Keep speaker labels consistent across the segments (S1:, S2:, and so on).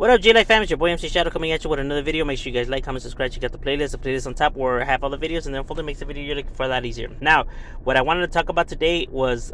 S1: What up, J-Life fam? It's your boy MC Shadow coming at you with another video. Make sure you guys like, comment, subscribe, check out the playlist. The playlist on top where I have all the videos, and then folder makes the video you're looking for a lot easier. Now, what I wanted to talk about today was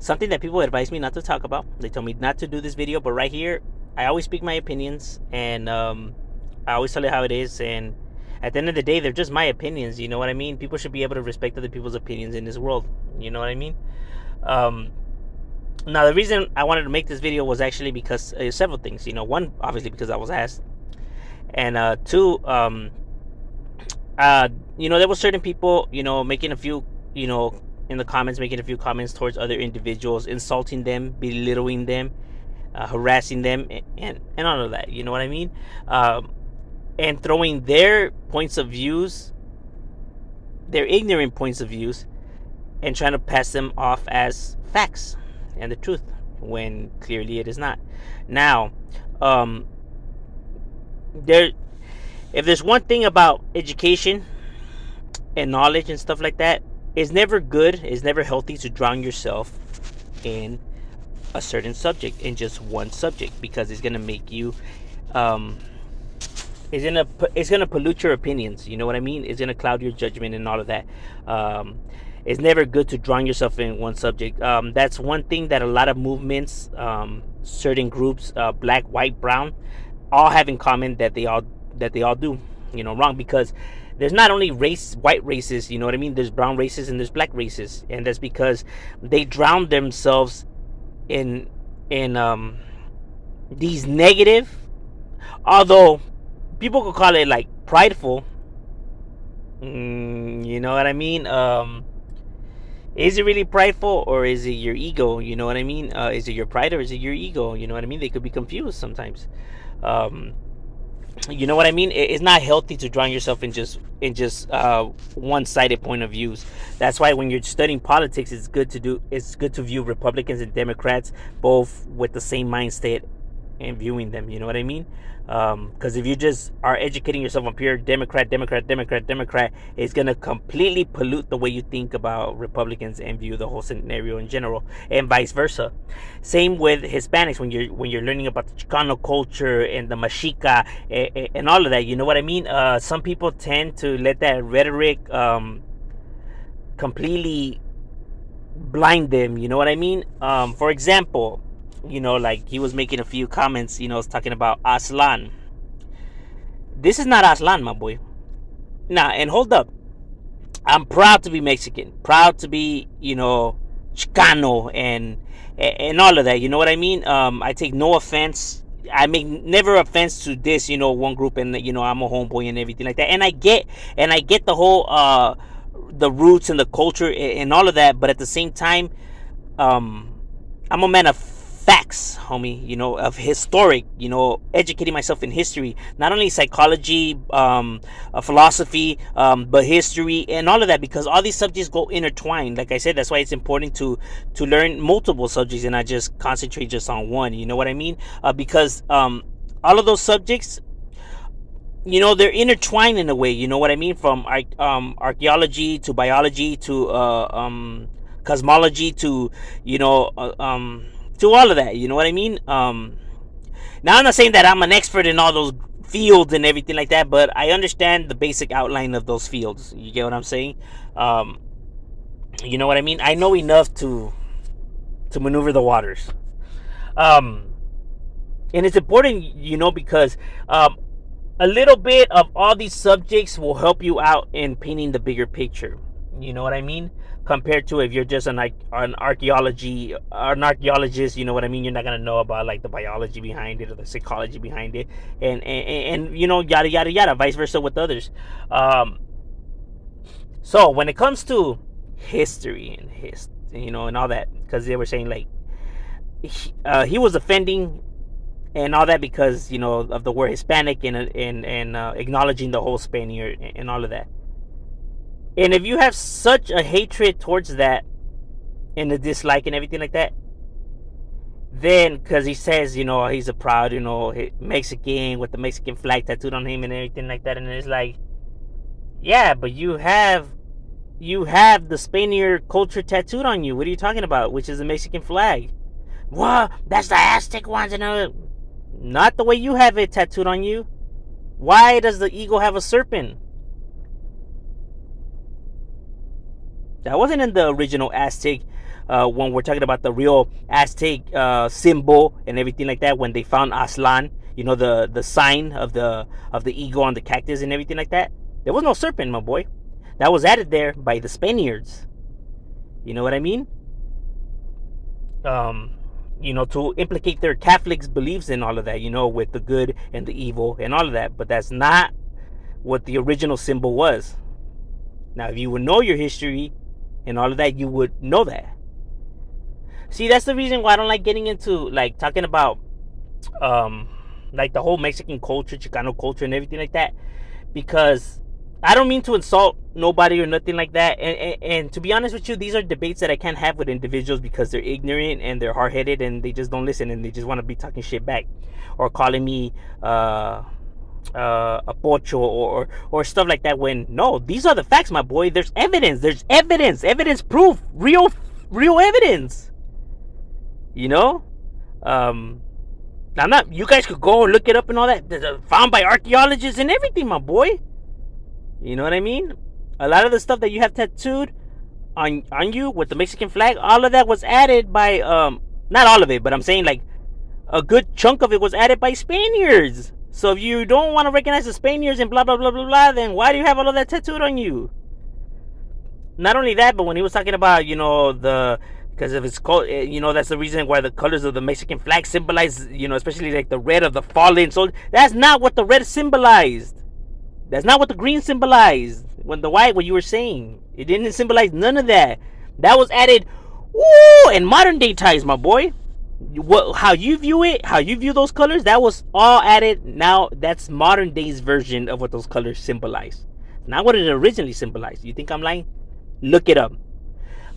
S1: something that people advised me not to talk about. They told me not to do this video, but right here, I always speak my opinions, and I always tell you how it is, and at the end of the day, they're just my opinions, you know what I mean? People should be able to respect other people's opinions in this world, you know what I mean? Now, the reason I wanted to make this video was actually because several things. You know, one, obviously, because I was asked. And two, there were certain people, making a few, in the comments, making a few comments towards other individuals, insulting them, belittling them, harassing them, and all of that. You know what I mean? And throwing their points of views, their ignorant points of views, and trying to pass them off as facts and the truth, when clearly it is not. Now, if there's one thing about education and knowledge and stuff like that, it's never good, it's never healthy to drown yourself in a certain subject, in just one subject, because it's gonna make you it's gonna pollute your opinions, you know what I mean? It's gonna cloud your judgment and all of that. It's never good to drown yourself in one subject. That's one thing that a lot of movements, certain groups, black, white, brown, all have in common, that they all do, wrong, because there's not only white races, you know what I mean? There's brown races and there's black races, and that's because they drown themselves in these negative, although people could call it like prideful. You know what I mean? Is it really prideful, or is it your ego? You know what I mean? Is it your pride, or is it your ego? You know what I mean? They could be confused sometimes. You know what I mean? It's not healthy to drown yourself in just one-sided point of views. That's why when you're studying politics, it's good to view Republicans and Democrats both with the same mindset and viewing them. You know what I mean? Because if you just are educating yourself on pure Democrat, it's going to completely pollute the way you think about Republicans and view the whole scenario in general, and vice versa. Same with Hispanics. When you're learning about the Chicano culture and the Mexica and all of that, you know what I mean? Some people tend to let that rhetoric completely blind them. You know what I mean? For example, like he was making a few comments, talking about aztlan. This is not aztlan, my boy. Nah, and hold up. I'm proud to be Mexican, proud to be, Chicano and all of that. You know what I mean? I take no offense. I make never offense to this, one group, and I'm a homeboy and everything like that. And I get the whole the roots and the culture and all of that, but at the same time, I'm a man of facts, homie, of historic, educating myself in history, not only psychology, philosophy, but history and all of that, because all these subjects go intertwined. Like I said, that's why it's important to learn multiple subjects and not just concentrate just on one, you know what I mean? Because all of those subjects, they're intertwined in a way, you know what I mean? From archaeology to biology to cosmology to, to all of that, you know what I mean? Now, I'm not saying that I'm an expert in all those fields and everything like that, but I understand the basic outline of those fields. You get what I'm saying? You know what I mean? I know enough to maneuver the waters. And it's important, because a little bit of all these subjects will help you out in painting the bigger picture. You know what I mean? Compared to if you're just an archaeologist, you know what I mean? You're not gonna know about like the biology behind it or the psychology behind it, and yada yada yada, vice versa with others. So when it comes to history and and all that, because they were saying like he was offending and all that because of the word Hispanic and acknowledging the whole Spaniard and all of that. And if you have such a hatred towards that and a dislike and everything like that, then because he says, he's a proud, Mexican with the Mexican flag tattooed on him and everything like that, and it's like, yeah, but you have the Spaniard culture tattooed on you. What are you talking about? Which is the Mexican flag. What? That's the Aztec ones and all. Not the way you have it tattooed on you. Why does the eagle have a serpent? That wasn't in the original Aztec. When we're talking about the real Aztec symbol and everything like that, when they found Aztlan, the sign of the eagle on the cactus and everything like that, there was no serpent, my boy. That was added there by the Spaniards. You know what I mean? To implicate their Catholics' beliefs in all of that, with the good and the evil and all of that. But that's not what the original symbol was. Now, if you would know your history and all of that, you would know that. See, that's the reason why I don't like getting into like talking about like the whole Mexican culture, Chicano culture, and everything like that, because I don't mean to insult nobody or nothing like that. And to be honest with you, these are debates that I can't have with individuals because they're ignorant and they're hard-headed and they just don't listen and they just want to be talking shit back or calling me a pocho or stuff like that. When no, these are the facts, my boy. There's evidence, proof, real evidence. I'm not. You guys could go and look it up and all that. Found by archaeologists and everything, my boy. You know what I mean? A lot of the stuff that you have tattooed on you with the Mexican flag, all of that was added by not all of it, but I'm saying like a good chunk of it was added by Spaniards. So if you don't want to recognize the Spaniards and blah blah blah blah blah, then why do you have all of that tattooed on you? Not only that, but when he was talking about because of its that's the reason why the colors of the Mexican flag symbolize, especially like the red of the fallen soldier. That's not what the red symbolized. That's not what the green symbolized. When the white, what you were saying, it didn't symbolize none of that. That was added, in modern day times, my boy. How you view it, how you view those colors, that was all added. Now that's modern day's version of what those colors symbolize. Not what it originally symbolized. You think I'm lying? Look it up.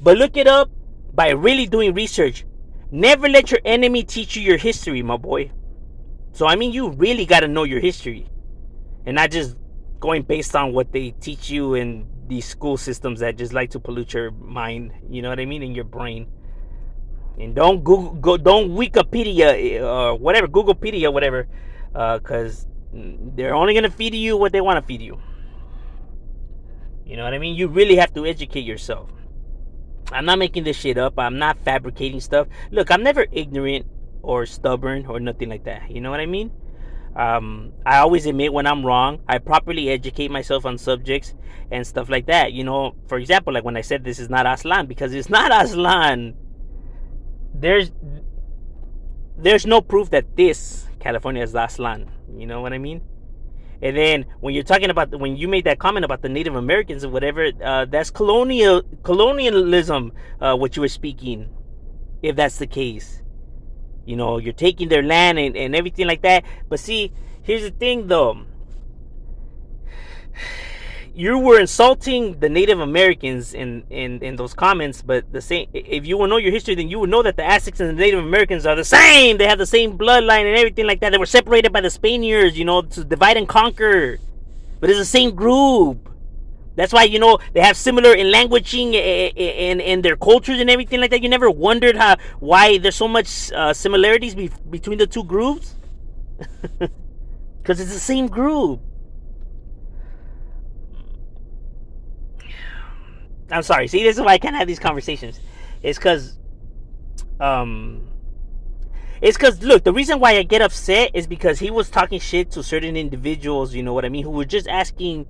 S1: But look it up by really doing research. Never let your enemy teach you your history, my boy. So I mean, you really got to know your history, and not just going based on what they teach you in these school systems that just like to pollute your mind. You know what I mean? In your brain. And don't don't Wikipedia or whatever, Googlepedia, whatever, because they're only gonna feed you what they want to feed you. You know what I mean? You really have to educate yourself. I'm not making this shit up. I'm not fabricating stuff. Look, I'm never ignorant or stubborn or nothing like that. You know what I mean? I always admit when I'm wrong. I properly educate myself on subjects and stuff like that. For example, like when I said this is not Aztlan, because it's not Aztlan. There's no proof that this California is Aztlan. You know what I mean? And then when you're talking about when you made that comment about the Native Americans or whatever, that's colonialism. What you were speaking, if that's the case, you're taking their land and everything like that. But see, here's the thing, though. You were insulting the Native Americans in those comments, but the same. If you will know your history, then you would know that the Aztecs and the Native Americans are the same. They have the same bloodline and everything like that. They were separated by the Spaniards, to divide and conquer, but it's the same group. That's why they have similar in languaging and their cultures and everything like that. You never wondered why there's so much similarities between the two groups, because it's the same group. I'm sorry. See, this is why I can't have these conversations. It's because, look, the reason why I get upset is because he was talking shit to certain individuals, you know what I mean, who were just asking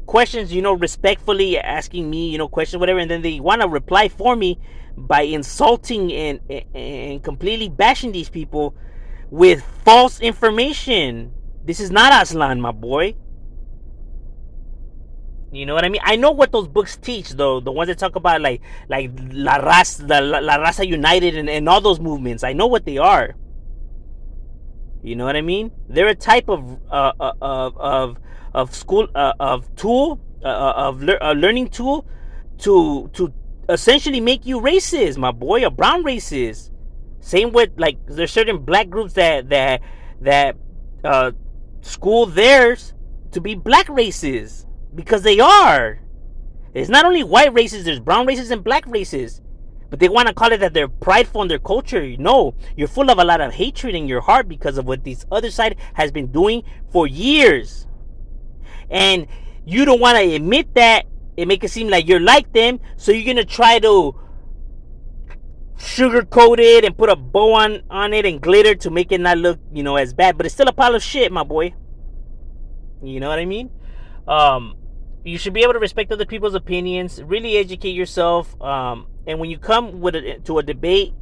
S1: questions, respectfully asking me, questions, whatever, and then they want to reply for me by insulting and completely bashing these people with false information. This is not Aztlan, my boy. You know what I mean? I know what those books teach, though. The ones that talk about like La Raza United and all those movements. I know what they are. You know what I mean? They're a type of school tool learning tool to essentially make you racist, my boy, a brown racist. Same with like there's certain black groups that school theirs to be black races. Because they are. It's not only white races, there's brown races and black races. But they want to call it that they're prideful in their culture. No, you're full of a lot of hatred in your heart because of what this other side has been doing for years. And you don't want to admit that and make it seem like you're like them. So you're going to try to sugarcoat it and put a bow on it and glitter to make it not look, as bad. But it's still a pile of shit, my boy. You know what I mean? You should be able to respect other people's opinions, really educate yourself, and when you come to a debate,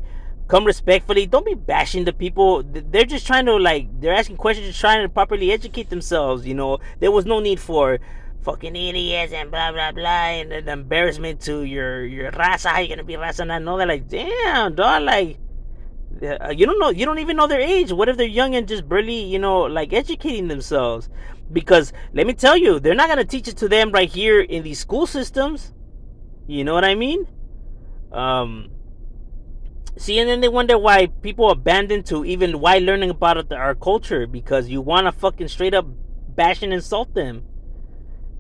S1: come respectfully. Don't be bashing the people. They're just trying to, they're asking questions, just trying to properly educate themselves. There was no need for fucking idiots and blah blah blah and the embarrassment to your raza. How you gonna be raza and not know that? Like, damn, dog, like, you don't even know their age. What if they're young and just barely, educating themselves? Because let me tell you, they're not gonna teach it to them right here in these school systems. You know what I mean? See, and then they wonder why people abandon to even why learning about our culture, because you want to fucking straight up bash and insult them.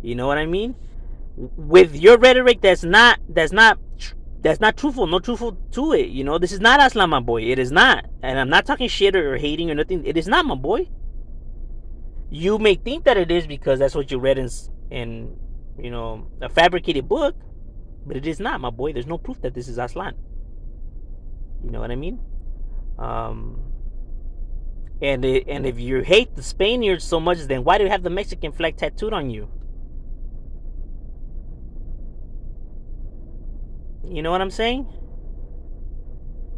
S1: You know what I mean? With your rhetoric, that's not truthful. No truthful to it. This is not aztlan, my boy. It is not. And I'm not talking shit or hating or nothing. It is not, my boy. You may think that it is because that's what you read in a fabricated book, but it is not, my boy. There's no proof that this is aztlan. You know what I mean? And if you hate the Spaniards so much, then why do you have the Mexican flag tattooed on you? You know what I'm saying?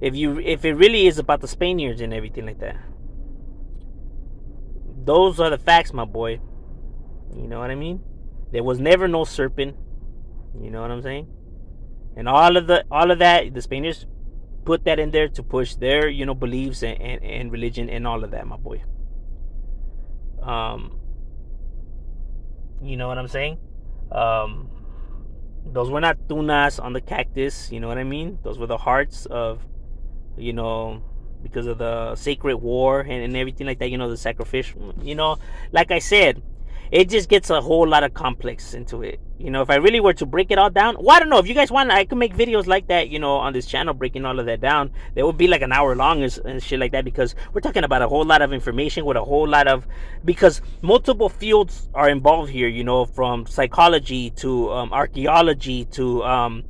S1: If it really is about the Spaniards and everything like that, those are the facts, my boy. You know what I mean? There was never no serpent. You know what I'm saying? And all of that, the Spaniards put that in there to push their beliefs and religion and all of that, my boy. You know what I'm saying? Those were not tunas on the cactus. You know what I mean? Those were the hearts of, because of the sacred war and everything like that. The sacrificial. Like I said, it just gets a whole lot of complex into it. If I really were to break it all down, well, I don't know. If you guys want, I could make videos like that, on this channel, breaking all of that down. They would be like an hour long and shit like that, because we're talking about a whole lot of information with a whole lot of, because multiple fields are involved here, from psychology to archaeology to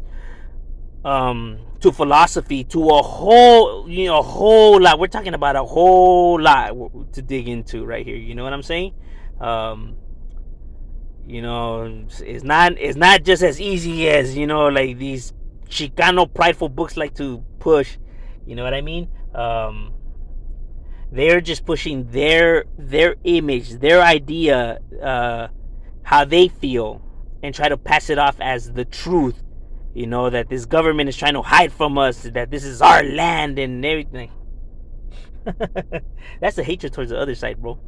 S1: philosophy to a whole lot. We're talking about a whole lot to dig into right here. You know what I'm saying? It's not just as easy as like these Chicano prideful books like to push. You know what I mean? They're just pushing their image, their idea, how they feel, and try to pass it off as the truth. That this government is trying to hide from us, that this is our land and everything. That's the hatred towards the other side, bro.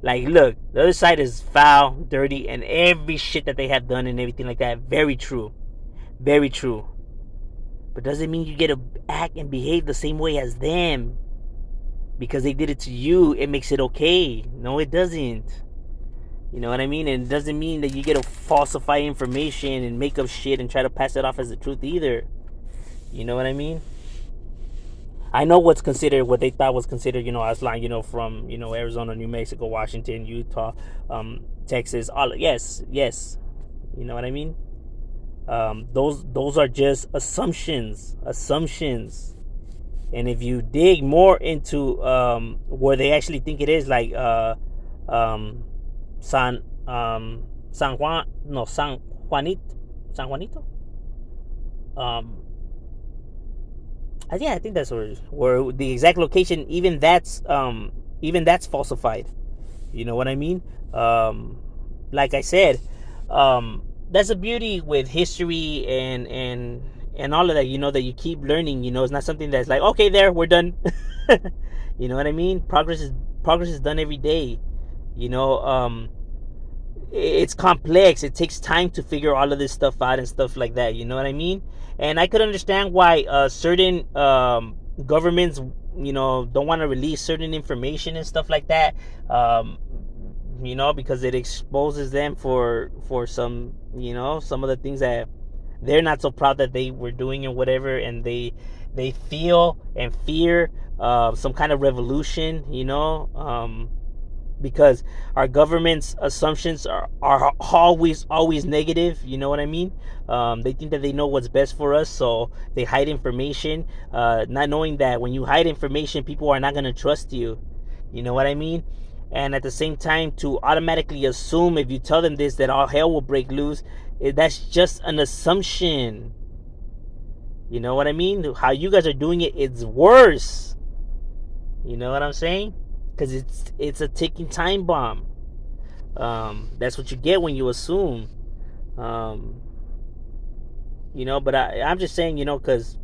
S1: Like, look, the other side is foul, dirty, and every shit that they have done and everything like that. Very true. Very true. But doesn't mean you get to act and behave the same way as them. Because they did it to you, it makes it okay. No, it doesn't. You know what I mean? And it doesn't mean that you get to falsify information and make up shit and try to pass it off as the truth either. You know what I mean? I know what they thought was considered, aztlan, from, Arizona, New Mexico, Washington, Utah, Texas, yes. You know what I mean? Those are just assumptions. And if you dig more into where they actually think it is, like San Juanito. Yeah, I think that's where the exact location. Even that's falsified. You know what I mean? Like I said, that's the beauty with history and all of that. That you keep learning. It's not something that's like, okay, there, we're done. You know what I mean? Progress is done every day. It's complex. It takes time to figure all of this stuff out and stuff like that. You know what I mean? And I could understand why certain governments, don't want to release certain information and stuff like that. Because it exposes them for some, some of the things that they're not so proud that they were doing it, whatever, and they feel and fear some kind of revolution, because our government's assumptions are always negative. You know what I mean? They think that they know what's best for us, so they hide information, not knowing that when you hide information, people are not going to trust you. You know what I mean? And at the same time, to automatically assume if you tell them this that all hell will break loose, that's just an assumption. You know what I mean? How you guys are doing it, it's worse. You know what I'm saying? Because it's a ticking time bomb. That's what you get when you assume. Um, but I'm just saying, because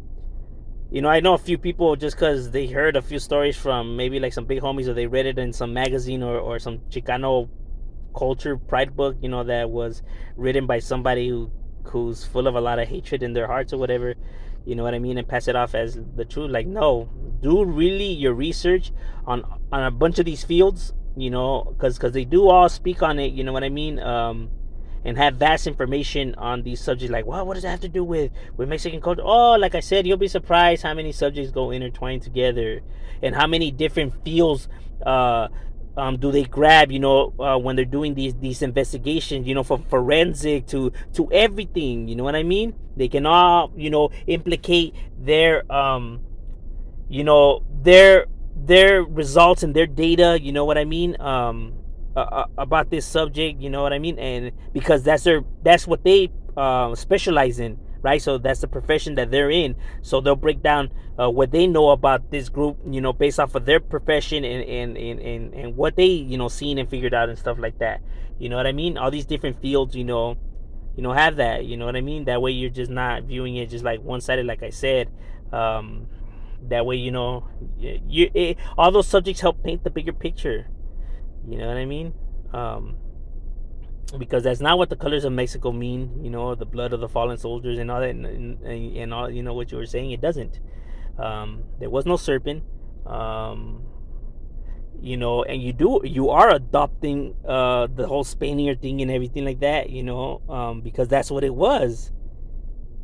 S1: I know a few people just because they heard a few stories from maybe like some big homies, or they read it in some magazine, or some Chicano culture pride book, that was written by somebody who's full of a lot of hatred in their hearts or whatever. You know what I mean? And pass it off as the truth. Like, no, do really your research on a bunch of these fields, because they do all speak on it. You know what I mean? And have vast information on these subjects. Like, well, what does that have to do with Mexican culture? Oh, like I said, you'll be surprised how many subjects go intertwined together, and how many different fields do they grab, when they're doing these investigations, from forensic to everything. You know what I mean? They can all, implicate their results and their data. You know what I mean? About this subject. You know what I mean? And because that's what they specialize in, right? So that's the profession that they're in. So they'll break down what they know about this group, based off of their profession and what they, seen and figured out and stuff like that. You know what I mean? All these different fields, have that. You know what I mean? That way you're just not viewing it just like one sided, like I said. That way, all those subjects help paint the bigger picture. You know what I mean? Because that's not what the colors of Mexico mean. The blood of the fallen soldiers and all that, and all, what you were saying. It doesn't. There was no serpent. And you are adopting the whole Spaniard thing and everything like that. Because that's what it was.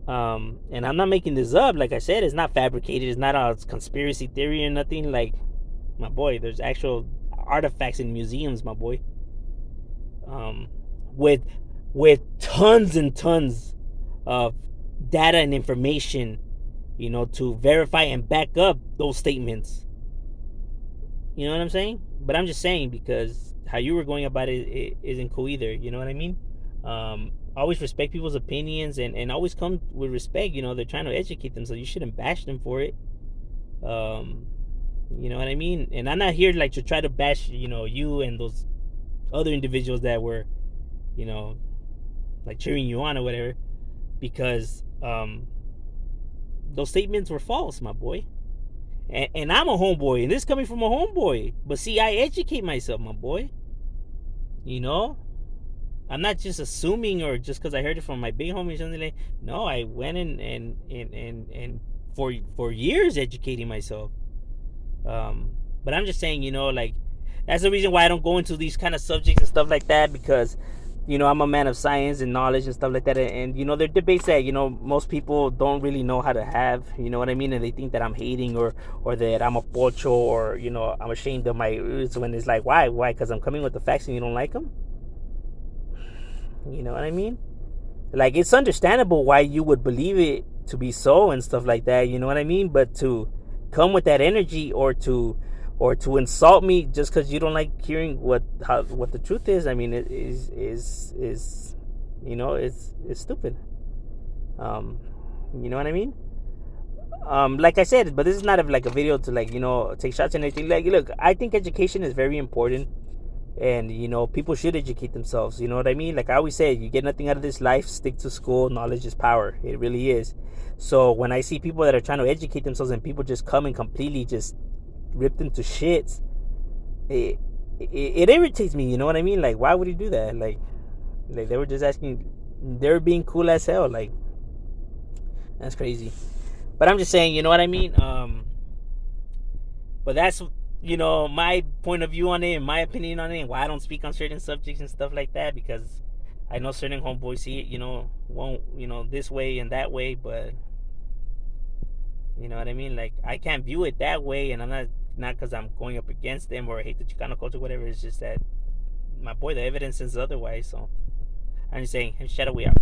S1: And I'm not making this up. Like I said, it's not fabricated. It's not a conspiracy theory or nothing. Like, my boy, there's actual artifacts in museums, my boy. With tons and tons of data and information, to verify and back up those statements. You know what I'm saying? But I'm just saying, because how you were going about it isn't cool either. You know what I mean? Always respect people's opinions, and always come with respect. They're trying to educate them, so you shouldn't bash them for it. You know what I mean? And I'm not here like to try to bash, you and those other individuals that were, like cheering you on or whatever, because those statements were false, my boy. And I'm a homeboy, and this is coming from a homeboy. But see, I educate myself, my boy. I'm not just assuming, or just because I heard it from my big homie or something like. No, I went and for years educating myself. But I'm just saying, like, that's the reason why I don't go into these kind of subjects and stuff like that, because I'm a man of science and knowledge and stuff like that. And there are debates that most people don't really know how to have. You know what I mean? And they think that I'm hating, or that I'm a pocho, or I'm ashamed of my roots, when it's like, why? Because I'm coming with the facts and you don't like them. You know what I mean? Like, it's understandable why you would believe it to be so and stuff like that. You know what I mean? But to come with that energy, or to insult me just because you don't like hearing what the truth is, I mean, it is it's stupid. You know what I mean? Like I said, but this is not like a video to, like, take shots and everything. Like, look, I think education is very important, and people should educate themselves. You know what I mean? Like I always say, you get nothing out of this life, stick to school. Knowledge is power. It really is. So when I see people that are trying to educate themselves, and people just come and completely just rip them to shits, it irritates me. You know what I mean? Like, why would you do that? Like they were just asking, they're being cool as hell. Like, that's crazy. But I'm just saying, you know what I mean? But that's, my point of view on it, and my opinion on it, and why I don't speak on certain subjects and stuff like that, because I know certain homeboys see it, won't, this way and that way, but you know what I mean? Like, I can't view it that way, and I'm not because I'm going up against them or I hate the Chicano culture, whatever. It's just that, my boy, the evidence is otherwise. So I'm just saying, shadow, we out.